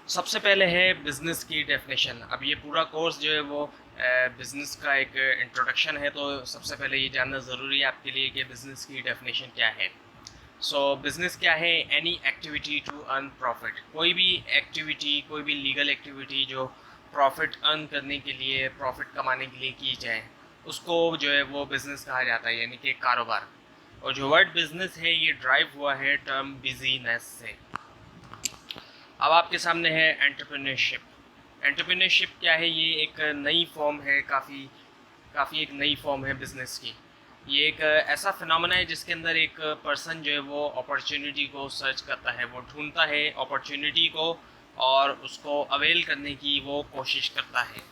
सबसे पहले है बिज़नेस की डेफिनेशन। अब ये पूरा कोर्स जो है वो बिज़नेस का एक इंट्रोडक्शन है, तो सबसे पहले ये जानना ज़रूरी है आपके लिए कि बिज़नेस की डेफिनेशन क्या है। बिज़नेस क्या है? Any activity to earn profit. कोई भी एक्टिविटी, कोई भी लीगल एक्टिविटी जो प्रॉफिट अर्न करने के लिए, प्रॉफिट कमाने के लिए की जाए, उसको जो है वो बिज़नेस कहा जाता है, यानी कि कारोबार। और जो वर्ड बिज़नेस है ये ड्राइव हुआ है टर्म बिजीनेस से। अब आपके सामने है एंटरप्रेन्योरशिप। एंटरप्रेन्योरशिप क्या है? ये एक नई फॉर्म है, काफ़ी काफ़ी एक नई फॉर्म है बिजनेस की। ये एक ऐसा फिनोमेना है जिसके अंदर एक पर्सन जो है वो अपॉर्चुनिटी को सर्च करता है, वो ढूंढता है अपॉर्चुनिटी को और उसको अवेल करने की वो कोशिश करता है।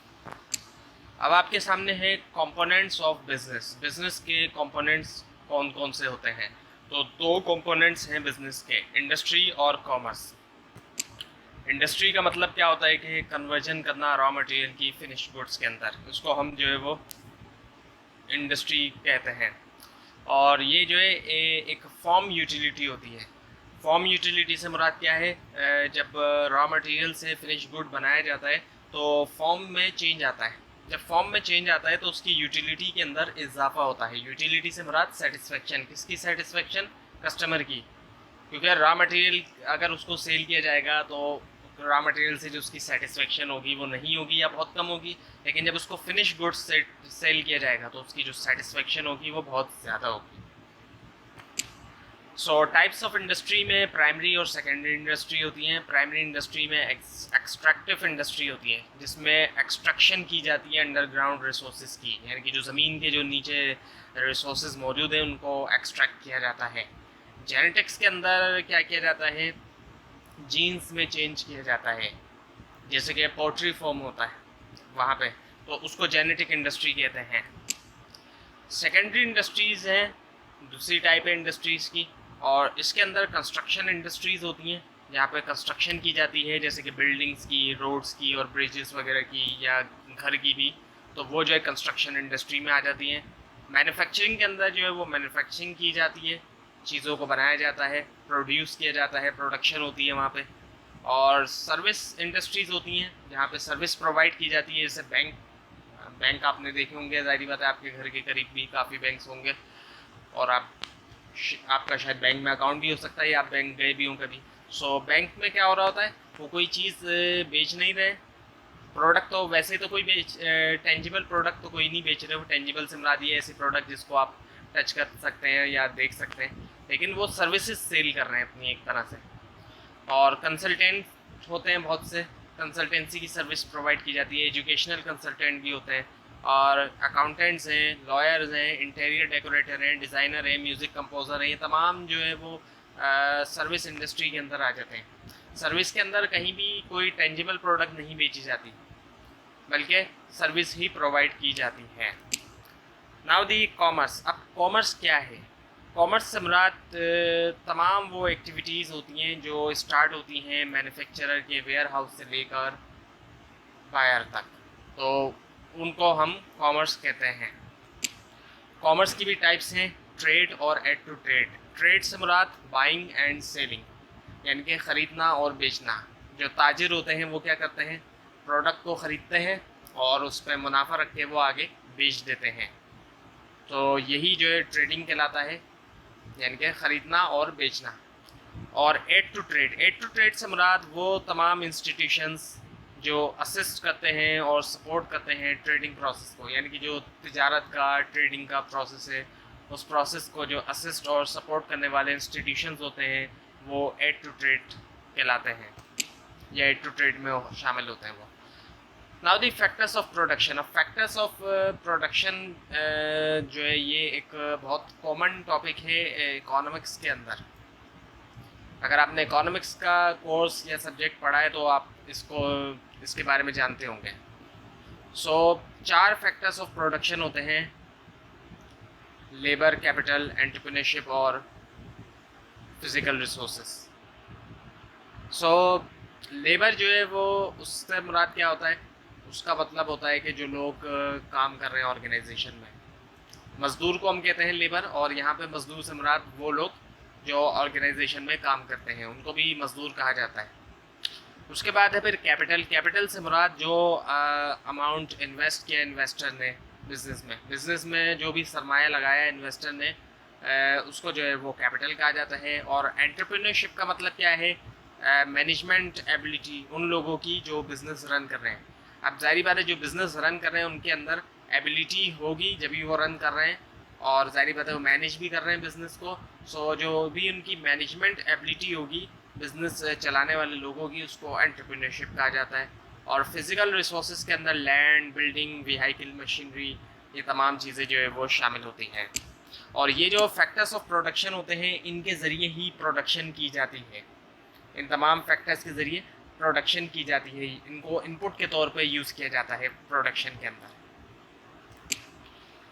अब आपके सामने है कंपोनेंट्स ऑफ बिजनेस। बिजनेस के कंपोनेंट्स कौन कौन से होते हैं? तो दो कंपोनेंट्स हैं बिजनेस के, इंडस्ट्री और कॉमर्स। इंडस्ट्री का मतलब क्या होता है कि कन्वर्जन करना रॉ मटेरियल की फिनिश गुड्स के अंदर, उसको हम जो है वो इंडस्ट्री कहते हैं। और ये जो है एक फॉर्म यूटिलिटी होती है। फॉर्म यूटिलिटी से मुराद क्या है? जब रॉ मटेरियल से फिनिश गुड बनाया जाता है तो फॉर्म में चेंज आता है। जब फॉर्म में चेंज आता है तो उसकी यूटिलिटी के अंदर इजाफा होता है। यूटिलिटी से मुराद सेटिस्फेक्शन। किसकी सेटिस्फेक्शन? कस्टमर की। क्योंकि रॉ मटेरियल अगर उसको सेल किया जाएगा तो रॉ मटेरियल से जो उसकी सेटिस्फेक्शन होगी वो नहीं होगी या बहुत कम होगी, लेकिन जब उसको फिनिश गुड्स से सेल किया जाएगा तो उसकी जो सेटिस्फेक्शन होगी वो बहुत ज़्यादा होगी। टाइप्स ऑफ इंडस्ट्री में प्राइमरी और सेकेंडरी इंडस्ट्री होती हैं। प्राइमरी इंडस्ट्री में एक्सट्रैक्टिव इंडस्ट्री होती है, जिसमें एक्सट्रैक्शन की जाती है अंडरग्राउंड रिसोर्सेज की, यानी कि जो ज़मीन के जो नीचे रिसोर्सेज मौजूद हैं उनको एक्सट्रैक्ट किया जाता है। जेनेटिक्स के अंदर क्या किया जाता है? जीन्स में चेंज किया जाता है। जैसे कि पोल्ट्री फॉर्म होता है वहाँ पे, तो उसको जेनेटिक इंडस्ट्री कहते हैं। सेकेंडरी इंडस्ट्रीज़ हैं, दूसरी टाइप है इंडस्ट्रीज़ की, और इसके अंदर कंस्ट्रक्शन इंडस्ट्रीज़ होती हैं, जहाँ पे कंस्ट्रक्शन की जाती है, जैसे कि बिल्डिंग्स की, रोड्स की और ब्रिजेस वगैरह की, या घर की भी, तो वो जो है कंस्ट्रक्शन इंडस्ट्री में आ जाती हैं। मैन्युफैक्चरिंग के अंदर जो है वो मैन्युफैक्चरिंग की जाती है, चीज़ों को बनाया जाता है, प्रोड्यूस किया जाता है, प्रोडक्शन होती है वहाँ पे। और सर्विस इंडस्ट्रीज़ होती हैं जहाँ पे सर्विस प्रोवाइड की जाती है, जैसे बैंक। बैंक आपने देखे होंगे, ज़ाहिर बात है आपके घर के करीब भी काफ़ी बैंक्स होंगे, और आपका शायद बैंक में अकाउंट भी हो सकता है या आप बैंक गए भी हों कभी। बैंक में क्या हो रहा होता है? वो कोई चीज़ बेच नहीं रहे। प्रोडक्ट तो वैसे तो कोई टेंजिबल प्रोडक्ट तो कोई नहीं बेच रहे। वो टेंजिबल से मुराद ये ऐसे प्रोडक्ट जिसको आप टच कर सकते हैं या देख सकते हैं, लेकिन वो सर्विसेज सेल कर रहे हैं अपनी एक तरह से। और कंसल्टेंट होते हैं बहुत से, कंसल्टेंसी की सर्विस प्रोवाइड की जाती है। एजुकेशनल कंसल्टेंट भी होते हैं, और अकाउंटेंट्स हैं, लॉयर्स हैं, इंटीरियर डेकोरेटर हैं, डिज़ाइनर हैं, म्यूज़िक कंपोज़र हैं। ये तमाम जो है वो सर्विस इंडस्ट्री के अंदर आ जाते हैं। सर्विस के अंदर कहीं भी कोई टेंजिबल प्रोडक्ट नहीं बेची जाती, बल्कि सर्विस ही प्रोवाइड की जाती है। नाउ दी कॉमर्स। अब कॉमर्स क्या है? कॉमर्स से मुराद तमाम वो एक्टिविटीज़ होती हैं जो स्टार्ट होती हैं मैन्युफैक्चरर के वेयर हाउस से लेकर बायर तक, तो उनको हम कॉमर्स कहते हैं। कॉमर्स की भी टाइप्स हैं, ट्रेड और एड टू ट्रेड। ट्रेड से मुराद बाइंग एंड सेलिंग, यानी कि ख़रीदना और बेचना। जो ताजिर होते हैं वो क्या करते हैं? प्रोडक्ट को ख़रीदते हैं और उस पर मुनाफा रख के वो आगे बेच देते हैं, तो यही जो है ट्रेडिंग कहलाता है, यानी कि ख़रीदना और बेचना। और aid to trade. Aid to trade से मुराद वो तमाम इंस्टीट्यूशंस जो असिस्ट करते हैं और सपोर्ट करते हैं ट्रेडिंग प्रोसेस को, यानी कि जो तिजारत का, ट्रेडिंग का प्रोसेस है, उस प्रोसेस को जो असिस्ट और सपोर्ट करने वाले इंस्टीट्यूशंस होते हैं वो एड टू ट्रेड कहलाते हैं, या एड टू ट्रेड में शामिल होते हैं वो। Now the factors of production. अब फैक्टर्स ऑफ प्रोडक्शन जो है ये एक बहुत कॉमन टॉपिक है इकोनॉमिक्स के अंदर। अगर आपने इकोनॉमिक्स का कोर्स या सब्जेक्ट पढ़ा है तो आप इसके बारे में जानते होंगे। चार फैक्टर्स ऑफ प्रोडक्शन होते हैं: लेबर, कैपिटल, एंटरप्रेन्योरशिप और फिज़िकल रिसोर्सेस। लेबर जो है वो, उससे मुराद क्या होता है? उसका मतलब होता है कि जो लोग काम कर रहे हैं ऑर्गेनाइजेशन में, मज़दूर को हम कहते हैं लेबर, और यहाँ पे मज़दूर से मुराद वो लोग जो ऑर्गेनाइजेशन में काम करते हैं, उनको भी मज़दूर कहा जाता है। उसके बाद है फिर कैपिटल। कैपिटल से मुराद जो अमाउंट इन्वेस्ट किया इन्वेस्टर ने बिजनेस में जो भी सरमाया लगाया इन्वेस्टर ने, उसको जो है वो कैपिटल कहा जाता है। और एंटरप्रेन्योरशिप का मतलब क्या है? मैनेजमेंट एबिलिटी उन लोगों की जो बिज़नेस रन कर रहे हैं। अब जाहिर बात है जो बिज़नेस रन कर रहे हैं उनके अंदर एबिलिटी होगी जब भी वो रन कर रहे हैं, और जाहिर बात है वो मैनेज भी कर रहे हैं बिज़नेस को। सो जो भी उनकी मैनेजमेंट एबिलिटी होगी बिज़नेस चलाने वाले लोगों की, उसको एंटरप्रेन्योरशिप कहा जाता है। और फिज़िकल रिसोर्सेज के अंदर लैंड, बिल्डिंग, व्हीकल, मशीनरी, ये तमाम चीज़ें जो है वो शामिल होती हैं। और ये जो फैक्टर्स ऑफ प्रोडक्शन होते हैं इनके ज़रिए ही प्रोडक्शन की जाती है। इन तमाम फैक्टर्स के ज़रिए प्रोडक्शन की जाती है, इनको इनपुट के तौर पे यूज़ किया जाता है प्रोडक्शन के अंदर।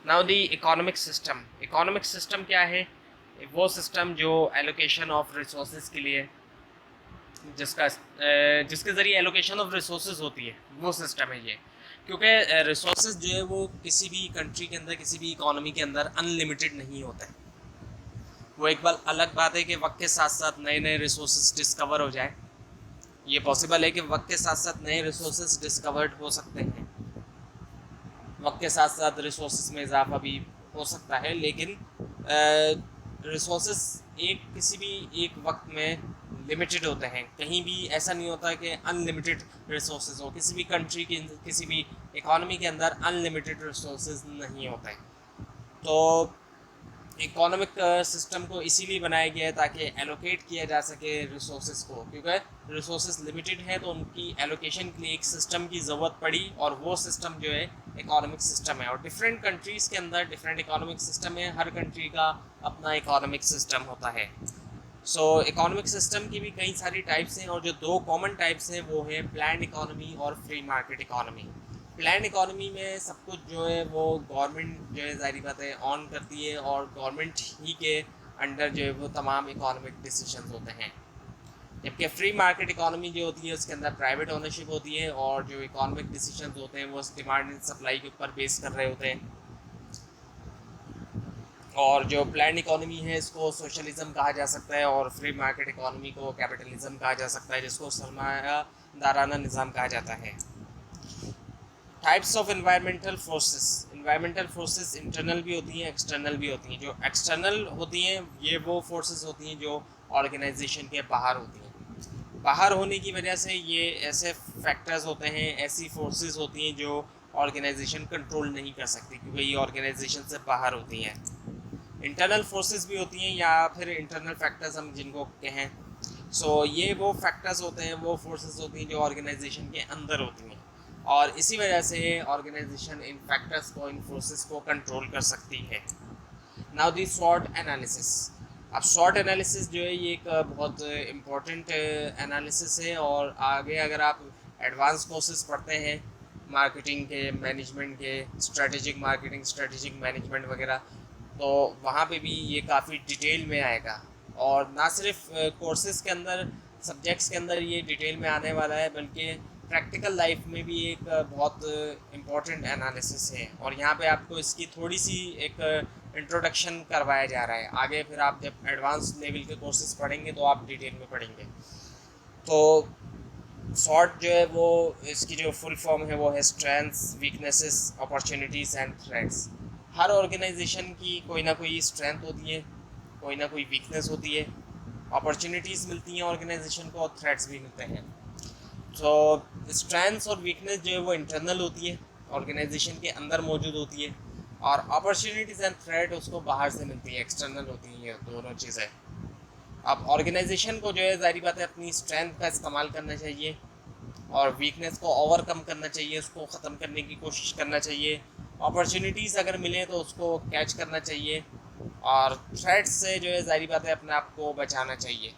Now the economic system. Economic system क्या है? वो सिस्टम जो एलोकेशन ऑफ रिसोर्सेज के लिए जिसके ज़रिए एलोकेशन ऑफ रिसोर्सेज होती है, वो सिस्टम है ये। क्योंकि रिसोर्सेज जो है वो किसी भी कंट्री के अंदर, किसी भी इकोनॉमी के अंदर अनलिमिटेड नहीं होता है। वो एक बार अलग बात है कि वक्त के साथ साथ नए नए रिसोर्सेज डिस्कवर हो जाए, ये पॉसिबल है कि वक्त के साथ साथ नए रिसोर्सेज डिस्कवर्ड हो सकते हैं, वक्त के साथ साथ रिसोर्सेज में इजाफा भी हो सकता है, लेकिन रिसोर्सेज किसी भी एक वक्त में लिमिटेड होते हैं। कहीं भी ऐसा नहीं होता कि अनलिमिटेड रिसोर्सेज हो। किसी भी कंट्री की, किसी भी इकोनॉमी के अंदर अनलिमिटेड रिसोर्सेज नहीं होते हैं। तो इकोनॉमिक सिस्टम को इसीलिए बनाया गया है ताकि एलोकेट किया जा सके रिसोर्सेज को, क्योंकि रिसोर्सेज लिमिटेड है तो उनकी एलोकेशन के लिए एक सिस्टम की ज़रूरत पड़ी, और वो सिस्टम जो है इकोनॉमिक सिस्टम है। और डिफरेंट कंट्रीज़ के अंदर डिफरेंट इकोनॉमिक सिस्टम है, हर कंट्री का अपना इकोनॉमिक सिस्टम होता है। सो इकोनॉमिक सिस्टम की भी कई सारी टाइप्स हैं, और जो दो कॉमन टाइप्स हैं वो है प्लान्ड इकोनॉमी और free market economy. Plan economy में सब कुछ जो है वो गवर्नमेंट जो है जाहिर बात है ऑन करती है, और गवर्नमेंट ही के अंडर जो है वो तमाम इकोनॉमिक डिसीजंस होते हैं। जबकि फ्री मार्केट इकोनॉमी जो होती है उसके अंदर प्राइवेट ओनरशिप होती है, और जो इकोनॉमिक डिसीजंस होते हैं वो डिमांड एंड सप्लाई के ऊपर बेस कर रहे होते हैं। और जो प्लान इकोनॉमी है इसको सोशलिज्म कहा जा सकता है, और फ्री मार्केट इकोनॉमी को कैपिटलिज्म कहा जा सकता है, जिसको सरमायादाराना निज़ाम कहा जाता है। Types of environmental forces internal भी होती हैं, एक्सटर्नल भी होती हैं। जो एक्सटर्नल होती हैं ये वो फोर्सेस होती हैं जो ऑर्गेनाइजेशन के बाहर होती हैं। बाहर होने की वजह से ये ऐसे फैक्टर्स होते हैं, ऐसी फोर्सेस होती हैं जो ऑर्गेनाइजेशन कंट्रोल नहीं कर सकती, क्योंकि ये ऑर्गेनाइजेशन से बाहर होती हैं। इंटरनल फोर्सेस भी होती हैं, या फिर इंटरनल फैक्टर्स हम जिनको कहें। सो ये वो फैक्टर्स होते हैं, वो फोर्सेस होती हैं जो ऑर्गेनाइजेशन के अंदर होती हैं, और इसी वजह से ऑर्गेनाइजेशन इन फैक्टर्स को, इन फोर्सेस को कंट्रोल कर सकती है। नाउ दी स्वॉट एनालिसिस। अब स्वॉट एनालिसिस जो है ये एक बहुत इम्पोर्टेंट एनालिसिस है, और आगे अगर आप एडवांस कोर्सेज पढ़ते हैं मार्केटिंग के, मैनेजमेंट के, स्ट्रेटेजिक मार्केटिंग, स्ट्रेटेजिक मैनेजमेंट वगैरह, तो वहाँ पे भी ये काफ़ी डिटेल में आएगा। और ना सिर्फ कोर्सेज के अंदर, सब्जेक्ट्स के अंदर ये डिटेल में आने वाला है, बल्कि प्रैक्टिकल लाइफ में भी एक बहुत इम्पॉर्टेंट एनालिसिस है। और यहाँ पे आपको इसकी थोड़ी सी एक इंट्रोडक्शन करवाया जा रहा है। आगे फिर आप जब एडवांस लेवल के कोर्सेज पढ़ेंगे तो आप डिटेल में पढ़ेंगे। तो शॉर्ट जो है वो इसकी जो फुल फॉर्म है वो है strengths, weaknesses, opportunities and threats. हर ऑर्गेनाइजेशन की कोई ना कोई स्ट्रेंथ होती है, कोई ना कोई वीकनेस होती है, अपॉर्चुनिटीज़ मिलती हैं ऑर्गेनाइजेशन को, और थ्रेट्स भी मिलते हैं। तो स्ट्रेंथ्स और वीकनेस जो है वो इंटरनल होती है, ऑर्गेनाइजेशन के अंदर मौजूद होती है, और अपॉर्चुनिटीज़ एंड थ्रेट उसको बाहर से मिलती है, एक्सटर्नल होती हैं दोनों चीज़ें। अब ऑर्गेनाइजेशन को जो है जाहिर बात है अपनी स्ट्रेंथ का इस्तेमाल करना चाहिए, और वीकनेस को ओवरकम करना चाहिए, उसको ख़त्म करने की कोशिश करना चाहिए। अपॉर्चुनिटीज़ अगर मिले तो उसको कैच करना चाहिए, और थ्रेट्स से जो है जाहिर बात है अपने आप को बचाना चाहिए।